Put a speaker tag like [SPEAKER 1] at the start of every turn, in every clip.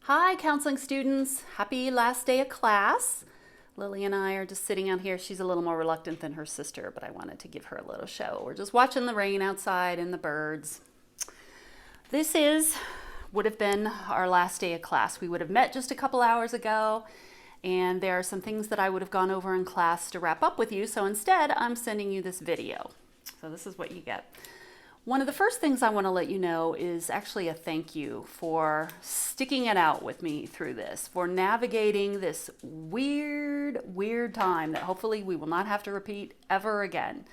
[SPEAKER 1] Hi, counseling students. Happy last day of class. Lily and I are just sitting out here. She's a little more reluctant than her sister, but I wanted to give her a little show. We're just watching the rain outside and the birds. This would have been our last day of class. We would have met just a couple hours ago, and there are some things that I would have gone over in class to wrap up with you. So instead, I'm sending you this video. So this is what you get. One of the first things I want to let you know is actually a thank you for sticking it out with me through this, for navigating this weird time that hopefully we will not have to repeat ever again,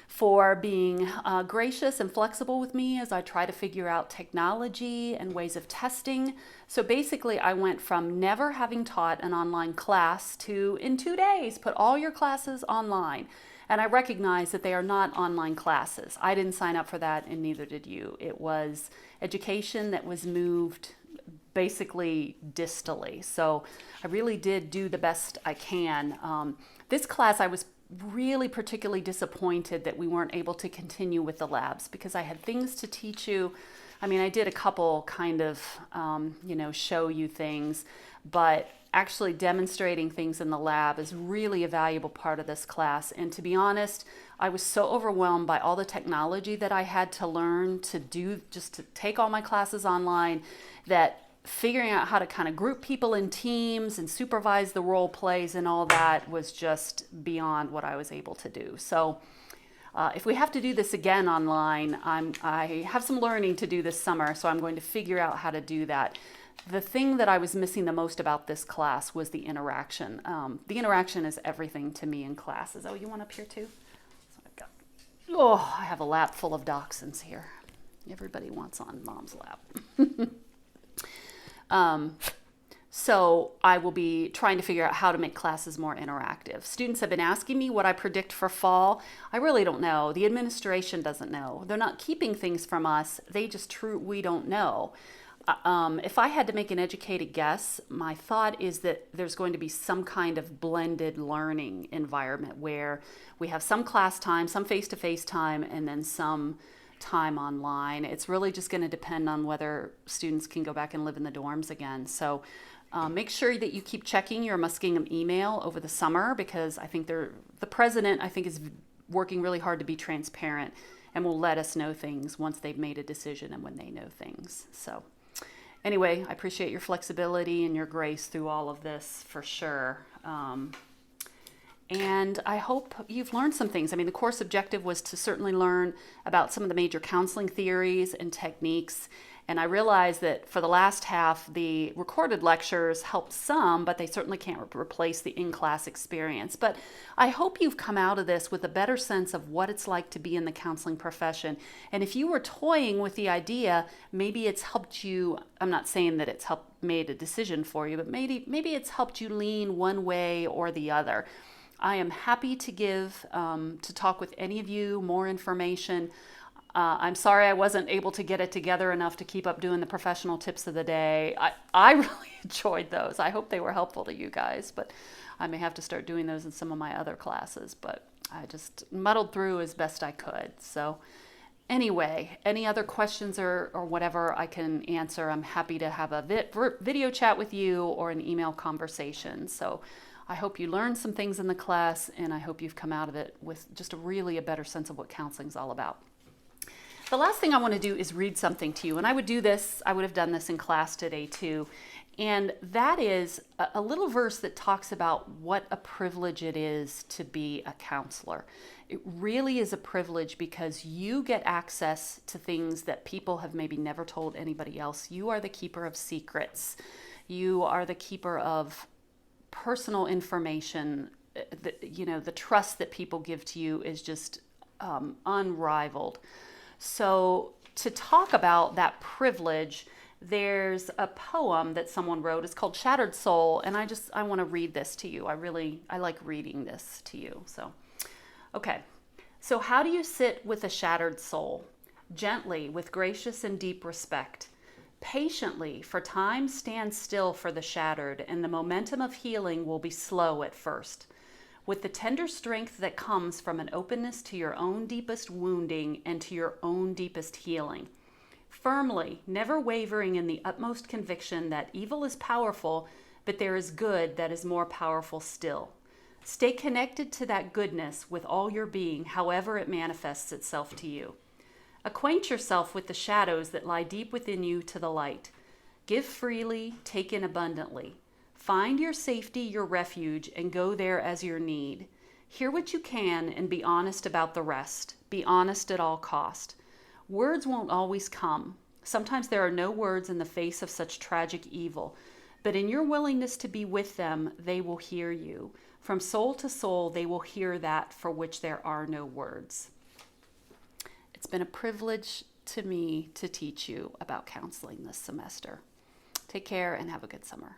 [SPEAKER 1] for being gracious and flexible with me as I try to figure out technology and ways of testing. So basically, I went from never having taught an online class to, in 2 days, put all your classes online. And I recognize that they are not online classes. I didn't sign up for that, and neither did you. It was education that was moved basically distally. So I really did do the best I can. This class, I was really particularly disappointed that we weren't able to continue with the labs because I had things to teach you. I mean, I did a couple kind of, show you things, but actually demonstrating things in the lab is really a valuable part of this class. And to be honest, I was so overwhelmed by all the technology that I had to learn to do, just to take all my classes online, that figuring out how to kind of group people in teams and supervise the role plays and all that was just beyond what I was able to do. So if we have to do this again online, I have some learning to do this summer, so I'm going to figure out how to do that. The thing that I was missing the most about this class was the interaction. The interaction is everything to me in classes. Oh, you want up here too? I have a lap full of dachshunds here. Everybody wants on mom's lap. So I will be trying to figure out how to make classes more interactive. Students have been asking me what I predict for fall. I really don't know. The administration doesn't know. They're not keeping things from us. We don't know. If I had to make an educated guess, my thought is that there's going to be some kind of blended learning environment where we have some class time, some face-to-face time, and then some time online. It's really just going to depend on whether students can go back and live in the dorms again. So make sure that you keep checking your Muskingum email over the summer, because I think the president, I think, is working really hard to be transparent and will let us know things once they've made a decision and when they know things. So anyway, I appreciate your flexibility and your grace through all of this for sure. And I hope you've learned some things. I mean, the course objective was to certainly learn about some of the major counseling theories and techniques. And I realized that for the last half, the recorded lectures helped some, but they certainly can't replace the in-class experience. But I hope you've come out of this with a better sense of what it's like to be in the counseling profession. And if you were toying with the idea, maybe it's helped you. I'm not saying that it's made a decision for you, but maybe it's helped you lean one way or the other. I am happy to talk with any of you, more information. I'm sorry I wasn't able to get it together enough to keep up doing the professional tips of the day. I really enjoyed those. I hope they were helpful to you guys, but I may have to start doing those in some of my other classes, but I just muddled through as best I could. So anyway, any other questions or whatever I can answer, I'm happy to have a video chat with you or an email conversation. So I hope you learned some things in the class, and I hope you've come out of it with just a better sense of what counseling is all about. The last thing I want to do is read something to you, and I would have done this in class today too, and that is a little verse that talks about what a privilege it is to be a counselor. It really is a privilege because you get access to things that people have maybe never told anybody else. You are the keeper of secrets. You are the keeper of personal information. The trust that people give to you is just unrivaled. So to talk about that privilege, there's a poem that someone wrote. It's called Shattered Soul, and I want to read this to you. I like reading this to you. So, okay. So how do you sit with a shattered soul? Gently, with gracious and deep respect. Patiently, for time stands still for the shattered, and the momentum of healing will be slow at first. With the tender strength that comes from an openness to your own deepest wounding and to your own deepest healing. firmly, never wavering in the utmost conviction that evil is powerful, but there is good that is more powerful still. Stay connected to that goodness with all your being, however it manifests itself to you. Acquaint yourself with the shadows that lie deep within you to the light. Give freely, take in abundantly. Find your safety, your refuge, and go there as your need. Hear what you can and be honest about the rest. Be honest at all cost. Words won't always come. Sometimes there are no words in the face of such tragic evil, but in your willingness to be with them, they will hear you. From soul to soul, they will hear that for which there are no words. It's been a privilege to me to teach you about counseling this semester. Take care and have a good summer.